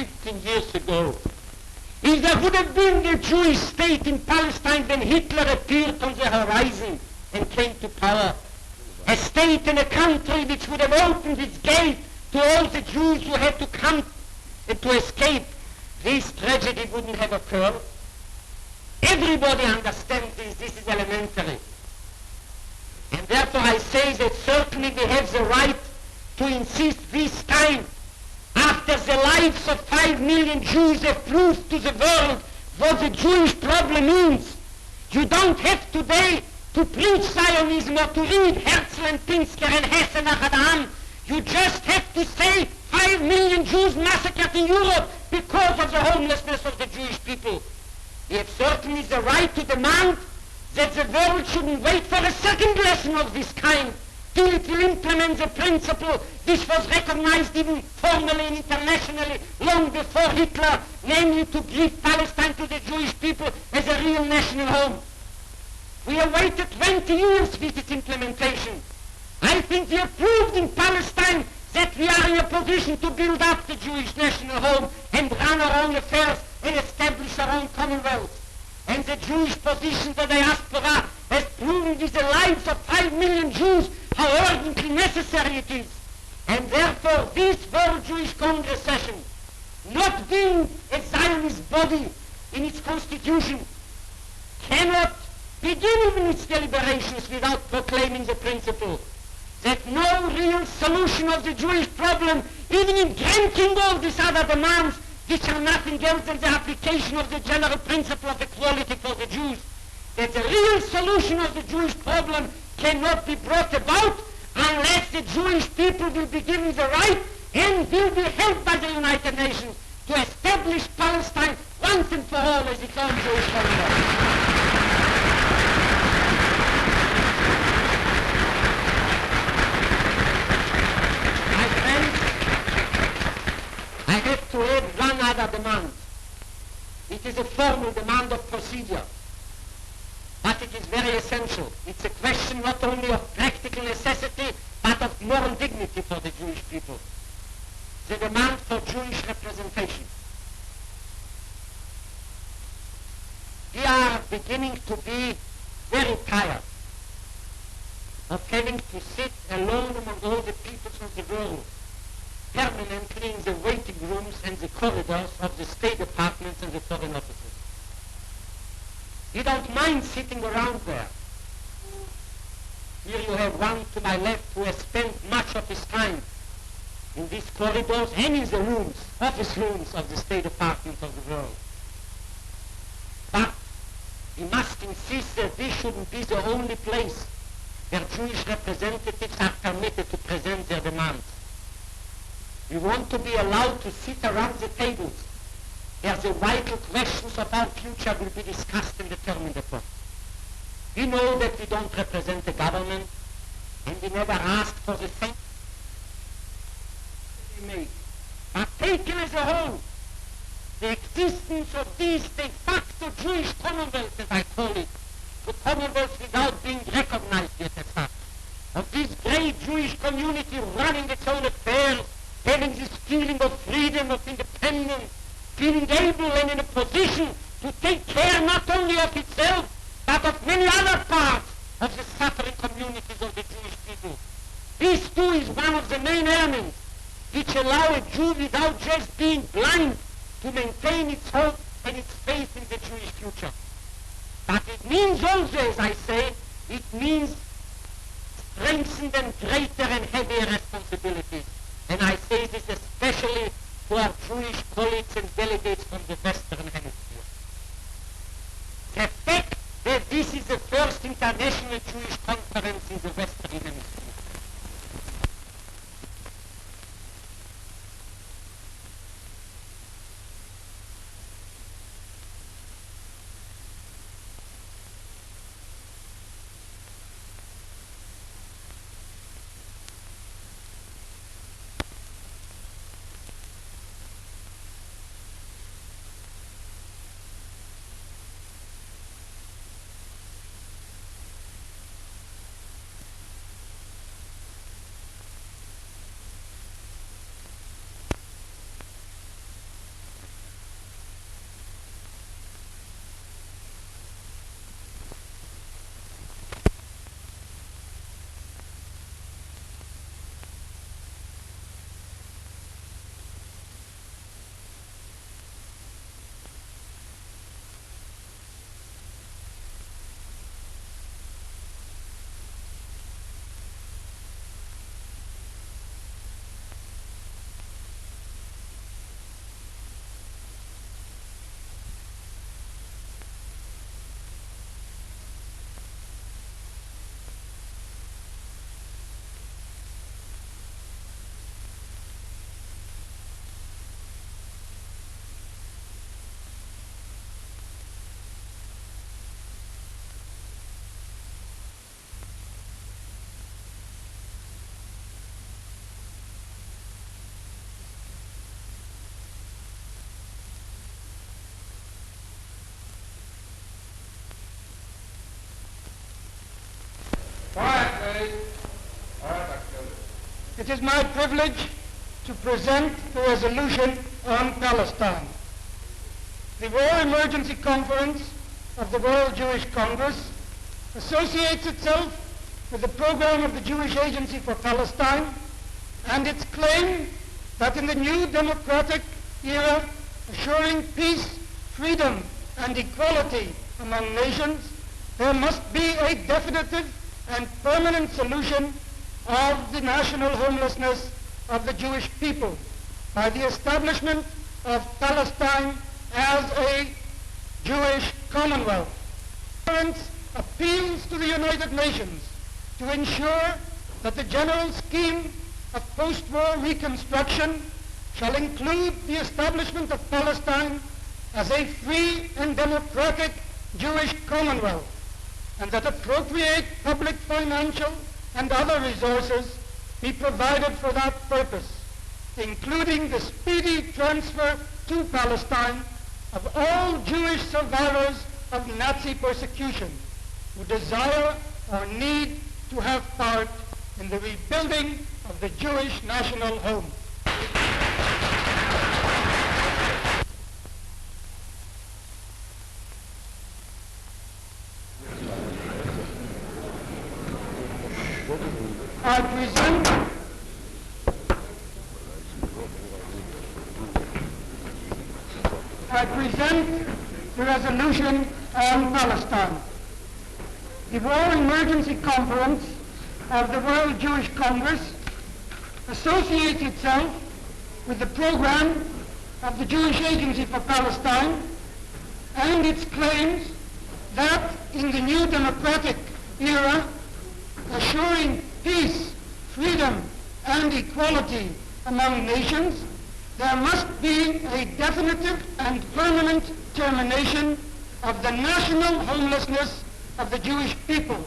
15 years ago. If there would have been a Jewish state in Palestine when Hitler appeared on the horizon and came to power, a state and a country which would have opened its gate to all the Jews who had to come and to escape, this tragedy wouldn't have occurred. Everybody understands this is elementary. And therefore I say that certainly we have the right to insist this time, after the lives of 5 million Jews have proved to the world what the Jewish problem means. You don't have today to preach Zionism or to read Herzl and Pinsker and Hesse nach Adam. You just have to say 5 million Jews massacred in Europe because of the homelessness of the Jewish people. We have certainly the right to demand that the world shouldn't wait for a second lesson of this kind till it will implement the principle which was recognized even formally and internationally long before Hitler, namely to give Palestine to the Jewish people as a real national home. We have waited 20 years with its implementation. I think we have proved in Palestine that we are in a position to build up the Jewish national home and run our own affairs and establish our own commonwealth. And the Jewish position, the diaspora, has proven with the lives of 5 million Jews how urgently necessary it is. And therefore this World Jewish Congress session, not being a Zionist body in its constitution, cannot begin even its deliberations without proclaiming the principle that no real solution of the Jewish problem, even in granting all these other demands, which are nothing else than the application of the general principle of equality for the Jews, that the real solution of the Jewish problem cannot be brought about unless the Jewish people will be given the right and will be helped by the United Nations to establish Palestine once and for all as its own Jewish commonwealth. I have to add one other demand. It is a formal demand of procedure, but it is very essential. It's a question not only of practical necessity, but of moral dignity for the Jewish people. The demand for Jewish representation. We are beginning to be very tired of having to sit alone among all the peoples of the world, permanently in the waiting rooms and the corridors of the State Departments and the foreign offices. We don't mind sitting around there. Here you have one to my left who has spent much of his time in these corridors and in the rooms, office rooms of the State Department of the world. But we must insist that this shouldn't be the only place where Jewish representatives are permitted to present their demands. We want to be allowed to sit around the tables where the vital questions of our future will be discussed and determined upon. We know that we don't represent the government, and we never ask for the same we make. But taken as a whole, the existence of this de facto Jewish commonwealth, as I call it, the commonwealth without being recognized yet as such, of this great Jewish community running its own affairs, having this feeling of freedom, of independence, feeling able and in a position to take care not only of itself, but of many other parts of the suffering communities of the Jewish people. This too is one of the main elements which allow a Jew without just being blind to maintain its hope and its faith in the Jewish future. But it means also, as I say, it means strengthened and greater and heavier responsibilities. And I say this especially to our Jewish colleagues and delegates from the Western Hemisphere. The fact that this is the first international Jewish conference in the Western Hemisphere It is my privilege to present the resolution on Palestine. The War Emergency Conference of the World Jewish Congress associates itself with the program of the Jewish Agency for Palestine and its claim that in the new democratic era, assuring peace, freedom, and equality among nations, there must be a definitive and permanent solution of the national homelessness of the Jewish people by the establishment of Palestine as a Jewish Commonwealth. The conference appeals to the United Nations to ensure that the general scheme of post-war reconstruction shall include the establishment of Palestine as a free and democratic Jewish Commonwealth, and that appropriate public financial and other resources be provided for that purpose, including the speedy transfer to Palestine of all Jewish survivors of Nazi persecution who desire or need to have part in the rebuilding of the Jewish national home. I present the resolution on Palestine. The War Emergency Conference of the World Jewish Congress associates itself with the program of the Jewish Agency for Palestine and its claims that in the new democratic era, assuring peace, freedom, and equality among nations, there must be a definitive and permanent termination of the national homelessness of the Jewish people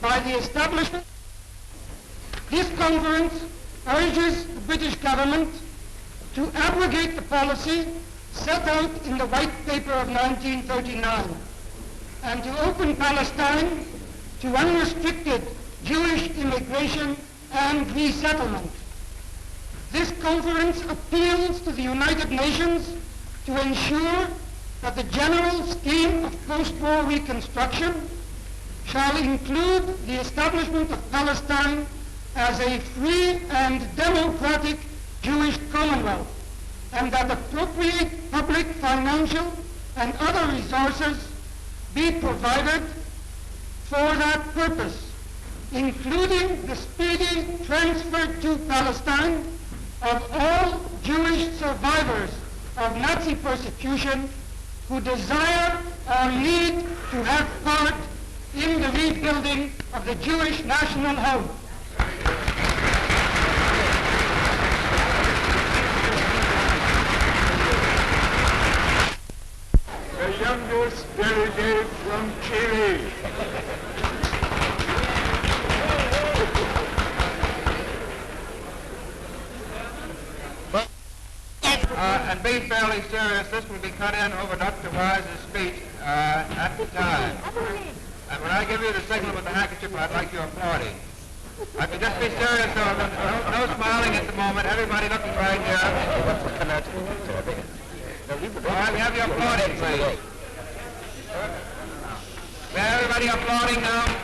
by the establishment. This conference urges the British government to abrogate the policy set out in the White Paper of 1939 and to open Palestine to unrestricted Jewish immigration and resettlement. This conference appeals to the United Nations to ensure that the general scheme of post-war reconstruction shall include the establishment of Palestine as a free and democratic Jewish Commonwealth, and that appropriate public, financial, and other resources be provided for that purpose, including the speedy transfer to Palestine of all Jewish survivors of Nazi persecution who desire or need to have part in the rebuilding of the Jewish national home. The youngest delegate from Chile. And be fairly serious, this will be cut in over Dr. Wise's speech at the time. And when I give you the signal with the handkerchief, I'd like you applauding. I can just be serious, though. No smiling at the moment. Everybody looking right here. All right, we have you applauding, please. Everybody applauding now.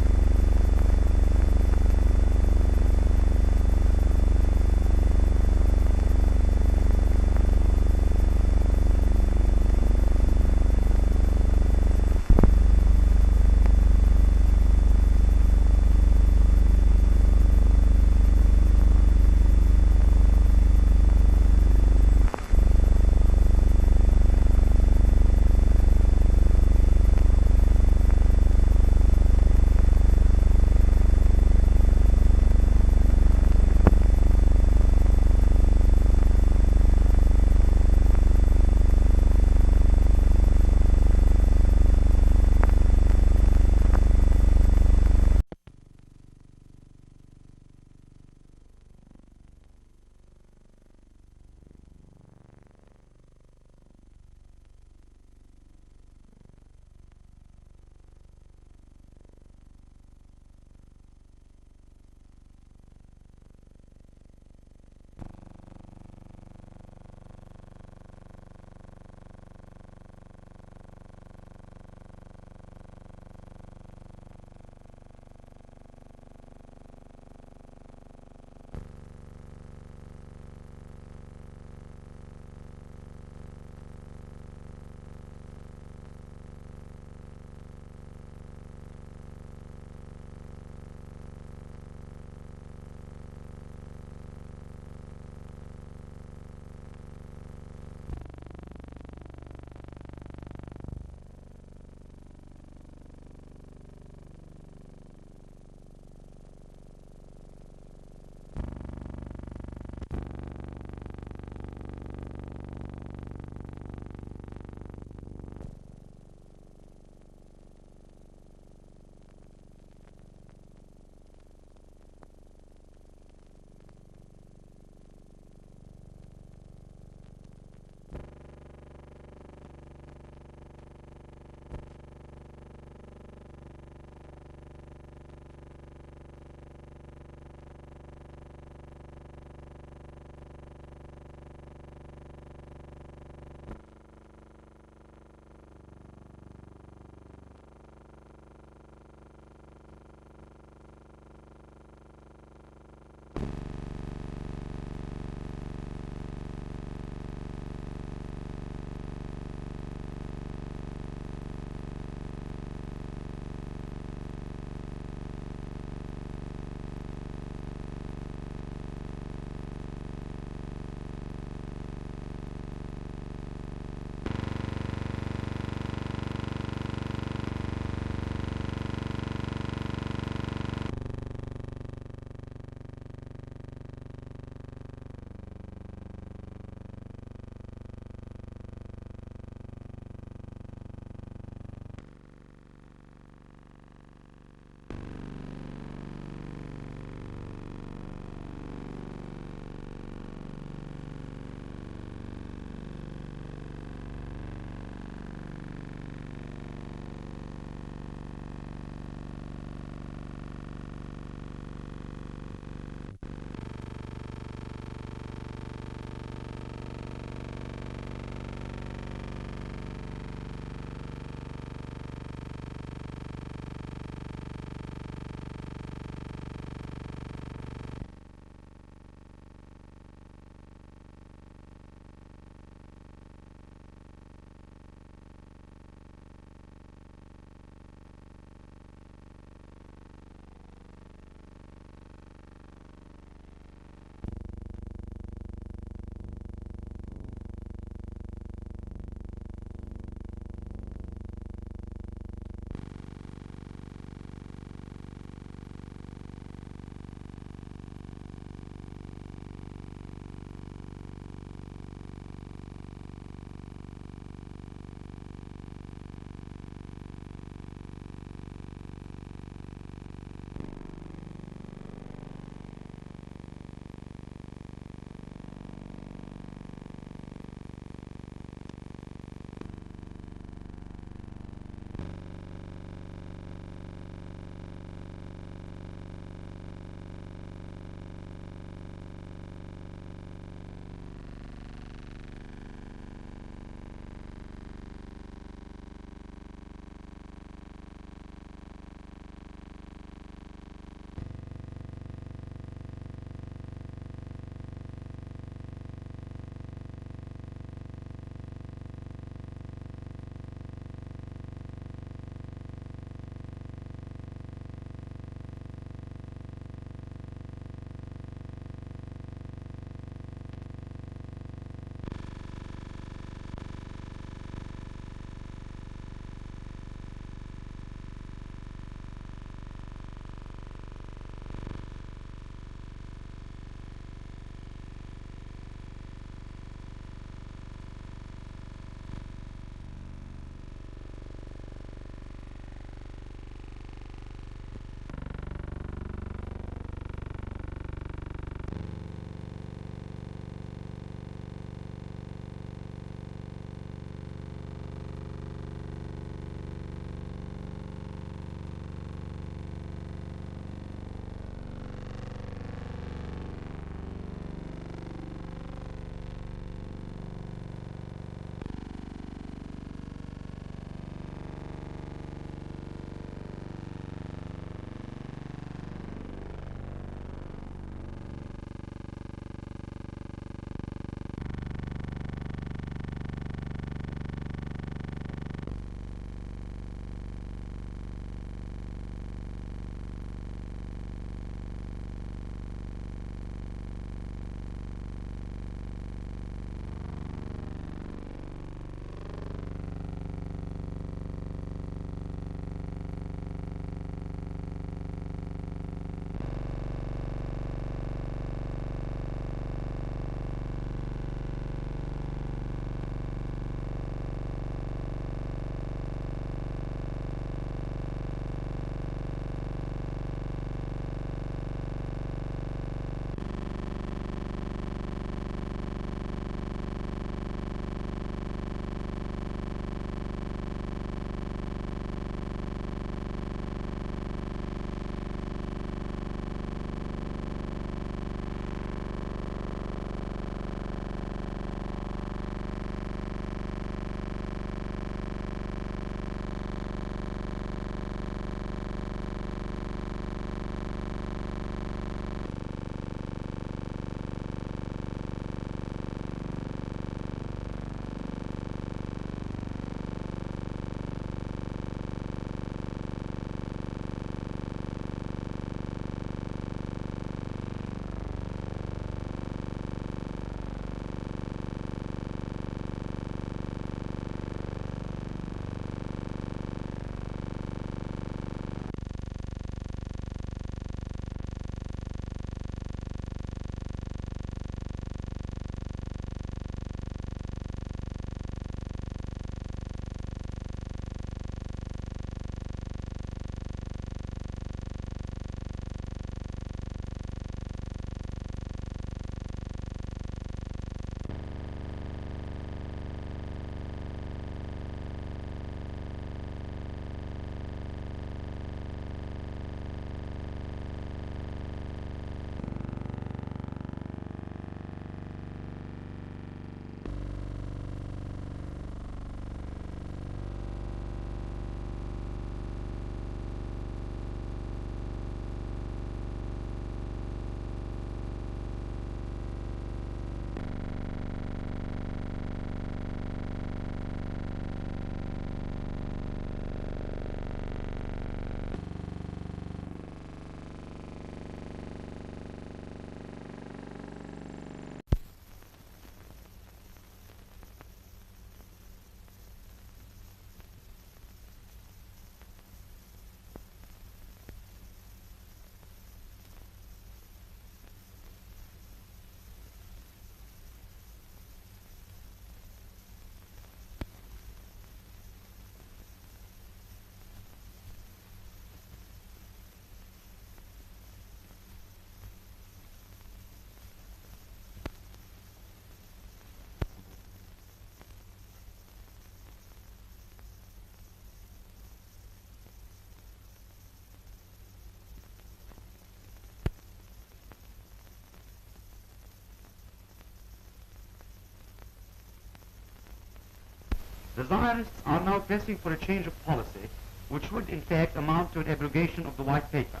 The Zionists are now pressing for a change of policy, which would in fact amount to an abrogation of the White Paper.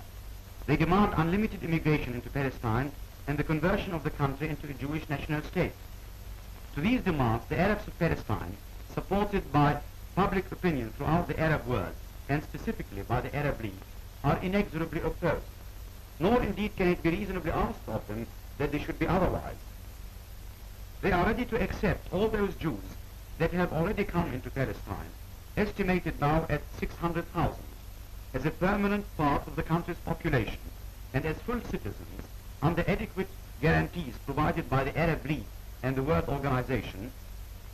They demand unlimited immigration into Palestine and the conversion of the country into a Jewish national state. To these demands, the Arabs of Palestine, supported by public opinion throughout the Arab world, and specifically by the Arab League, are inexorably opposed. Nor indeed can it be reasonably asked of them that they should be otherwise. They are ready to accept all those Jews that have already come into Palestine, estimated now at 600,000, as a permanent part of the country's population and as full citizens under adequate guarantees provided by the Arab League and the World Organization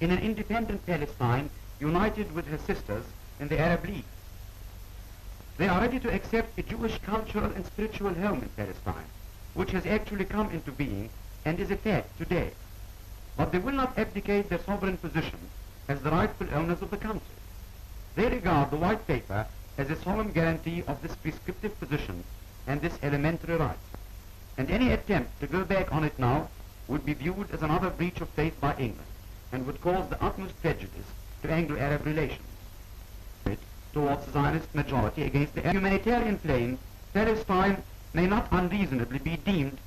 in an independent Palestine united with her sisters in the Arab League. They are ready to accept a Jewish cultural and spiritual home in Palestine, which has actually come into being and is a fact today. But they will not abdicate their sovereign position as the rightful owners of the country. They regard the White Paper as a solemn guarantee of this prescriptive position and this elementary right. And any attempt to go back on it now would be viewed as another breach of faith by England and would cause the utmost prejudice to Anglo-Arab relations towards the Zionist majority against the humanitarian plane. Palestine may not unreasonably be deemed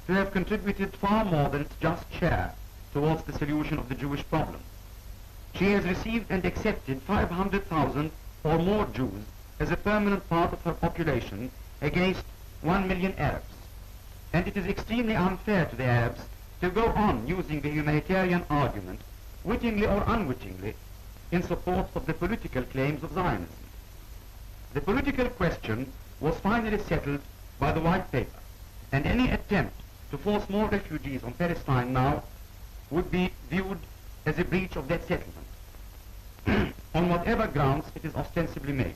to have contributed far more than its just share towards the solution of the Jewish problem. She has received and accepted 500,000 or more Jews as a permanent part of her population against 1 million Arabs. And it is extremely unfair to the Arabs to go on using the humanitarian argument, wittingly or unwittingly, in support of the political claims of Zionism. The political question was finally settled by the White Paper, and any attempt to force more refugees on Palestine now would be viewed as a breach of that settlement, on whatever grounds it is ostensibly made.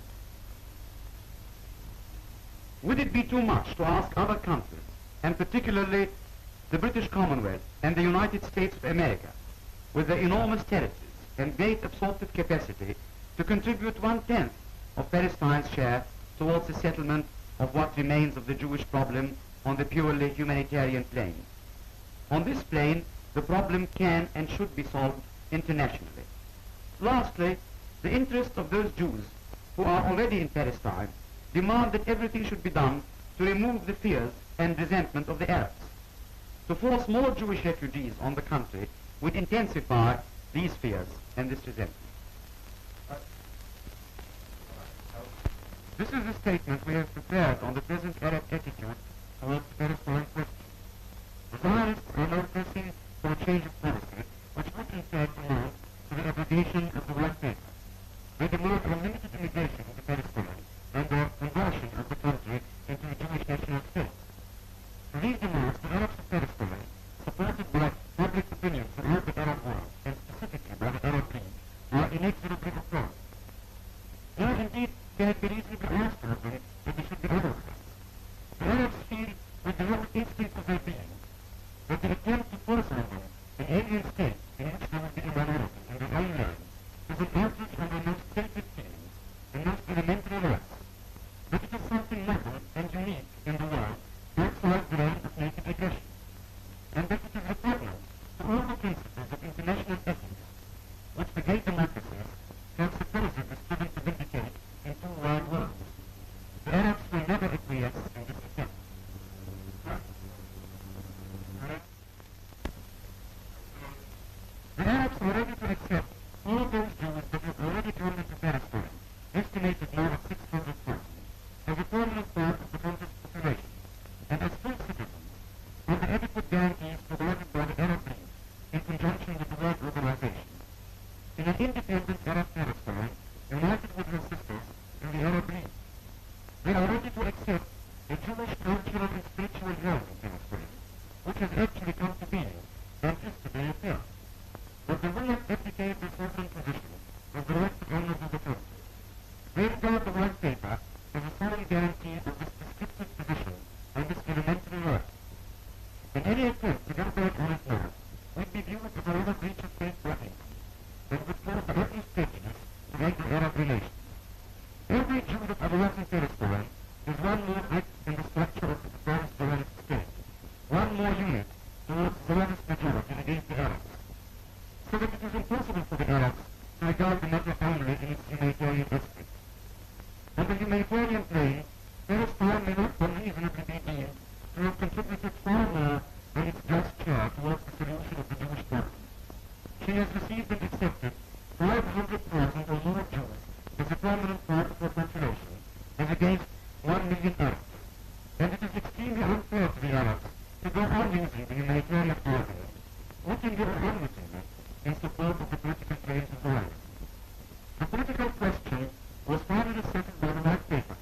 Would it be too much to ask other countries, and particularly the British Commonwealth and the United States of America, with their enormous territories and great absorptive capacity, to contribute 1/10 of Palestine's share towards the settlement of what remains of the Jewish problem on the purely humanitarian plane? On this plane, the problem can and should be solved internationally. Lastly, the interests of those Jews who are already in Palestine demand that everything should be done to remove the fears and resentment of the Arabs. To force more Jewish refugees on the country would intensify these fears and this resentment. This is the statement we have prepared on the present Arab attitude towards the Palestine question. The Zionists are now pressing for a change of policy, which would in fact amount to the abrogation of the White Paper. They demand unlimited immigration into Palestine and the conversion of the country into a Jewish national state. To these demands, the Arabs of Palestine, supported by public opinion throughout the Arab world, and specifically by the Arab League, are inexorably opposed. Nor indeed can it be reasonably asked of them that they should be otherwise. The Arabs feel with the whole instinct of their being that the attempt to force on them an alien state in which they will be a minority in their own land is an outrage on their most sacred feelings and most elementary rights. But it is something novel and unique in the world outside the realm of naked aggression, and that it is repugnant to all the principles of international ethics, which the great democracies have supposedly striven to vindicate in two wide worlds. The Arabs will never acquiesce in this attempt. The Arabs are ready to accept all those Jews that have already come into Palestine, estimated now at 600,000, as a permanent part of the country's population, and as full citizens, under adequate guarantees provided by the Arab League in conjunction with the World Organization. In an independent Arab Palestine, united with her sisters in the Arab League, they are ready to accept a Jewish cultural and spiritual home in Palestine, which has actually come to being and is today a fact. But they will not abdicate their sovereign position as the rightful owners of the country. They regard the White Paper as a solemn guarantee of this prescriptive position and this elementary right. And any attempt to go back on it now would be viewed as another breach of faith by England, and would cause the utmost prejudice to Anglo-Arab relations. Every Jew that ever lives in Palestine is one more brick in the structure of the proposed Zionist state, one more unit towards Zionist majority against the Arabs. So that it is impossible for the Arabs to regard the matter only in its humanitarian aspect. On the humanitarian plane, Palestine may not unreasonably be deemed to have contributed far more than its just share towards the solution of the Jewish problem. She has received and accepted 500,000 or more Jews as a permanent part of her population, as against 1 million Arabs. And it is extremely unfair to the Arabs to go on using the humanitarian argument, wittingly or unwittingly, in support of the political claims of the right. The political question was finally settled by the White Paper,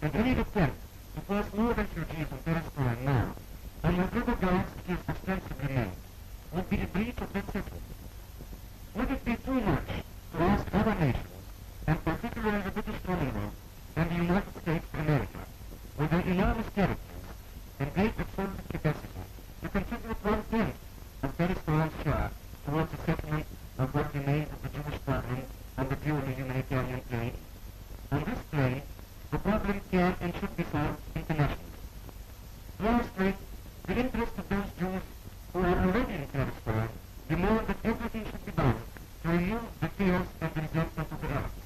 and any attempt to force more refugees in Palestine now, on whatever grounds it is ostensibly made, would be a breach of that settlement. Would it be too much to ask other nations, and particularly the British Commonwealth and the United States of America, with their enormous territories and great absorptive capacity, to contribute 1/10 of Palestine's share towards the settlement of what remains of the Jewish problem on the purely humanitarian plane? On this plane, the problem can and should be solved internationally. To illustrate, the interest of those Jews who are already in Palestine demand that everything should be done to remove the fears and resentment of the Arabs.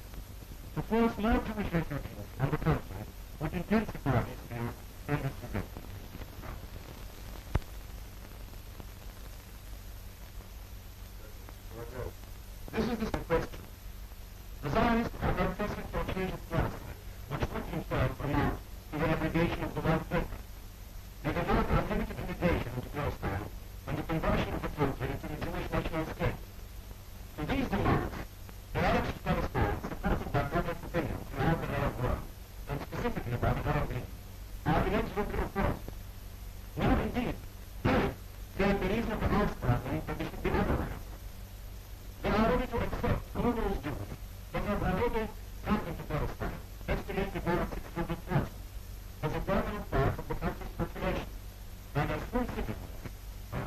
To force more Jewish refugees on the country would intensify these fears and this resentment. This is the question. The Zionists are now pressing for a change of policy, which would in fact amount to the abrogation of the White Paper. They demand unlimited immigration into Palestine and the conversion of the country into a Jewish national state. To these demands, the Arabs of Palestine, supported by public opinion throughout the Arab world, and specifically by the Arab League, are inexorably opposed. Now indeed, there is a reasonable outcry that they should be otherwise. They are ready to accept all those Jews that have already come into Palestine, estimated more than 600,000, as a permanent part of the country's population, and as full citizens,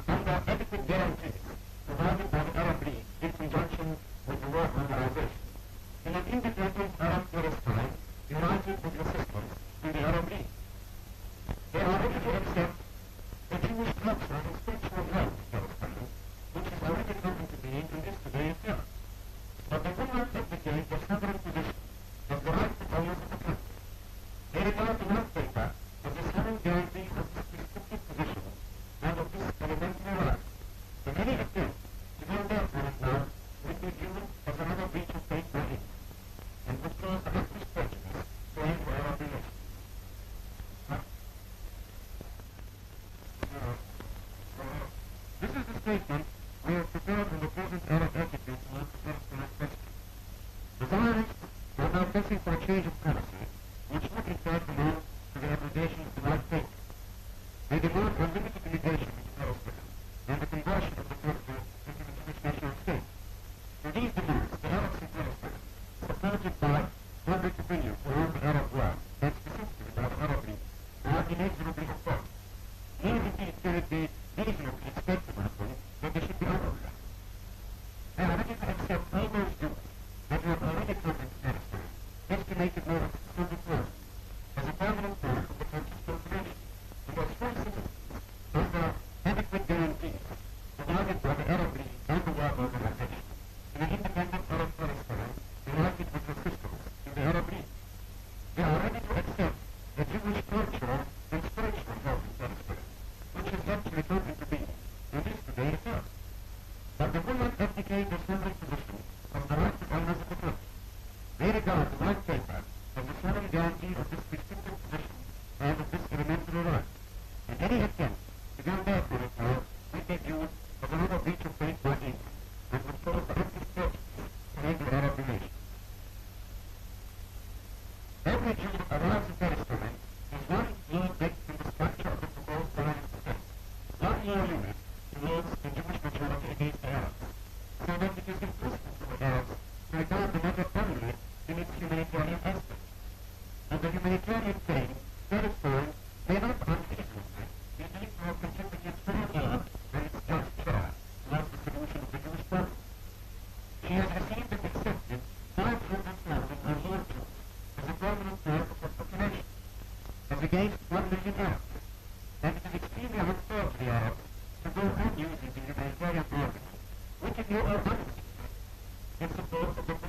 under adequate guarantees provided by the Arab League in conjunction with the World Organization, in an independent Arab Palestine united with resistance in the Arab League. They are ready to accept the Jewish culture and spiritual life of Palestine, which is already come into being and is today here. But they will not abdicate their sovereign position as the rightful owners of the country. They regard the White Paper as a sovereign guarantee of this restricted position and of this elementary right. And any attempt to go back on it now would be viewed as another breach of faith by it, and would cause a helpless prejudice to end the Arab relations. This is the statement we have prepared in the present Arab attitude towards the Palestinian question. The Zionists are now pressing for a change of policy, which would in fact amount to the abrogation of the White Paper. They demand unlimited immigration into Palestine and the conversion of the country into a Jewish national state. To these demands, the Arabs in Palestine, supported by public opinion throughout the Arab world, and specifically by the Arab League, are inexorably opposed. Nor indeed can it be reasonably expected of them that they should be otherwise. They are ready to accept all those Jews that have already come into Palestine, estimated more than 600,000, as a permanent part of the country's population, and as full citizens under adequate guarantees provided by the Arab League and the World Organization, in an independent Arab Palestine united with resistance in the Arab League. They are ready to accept the Jewish cultural and spiritual growth in Palestine, which has actually come into being, and is today here. But they will not abdicate their sovereign position as the rightful owners of the country. They regard the White Paper as the sovereign guarantee of this restricted position and of this elementary right. And any attempt to go back on it now would be viewed as another breach of faith by England, and would cause the active prejudice to Anglo-Arab relations. Every Jew that arrives in Palestine is one more brick in the structure of the proposed Zionist state, one more unit towards the Jewish majority against the Arabs, so that it is impossible for the Arabs to regard the matter only in its humanitarian aspect. On the humanitarian plane, Palestine may not unreasonably be deemed to have contributed far more than its just share towards the solution of the Jewish problem. She has received and accepted 500,000 or more Jews as a permanent part of her population, as against 1 million Arabs, and it is extremely unfair to the Arabs to go on using the humanitarian argument, which if you are unwittingly, in support also the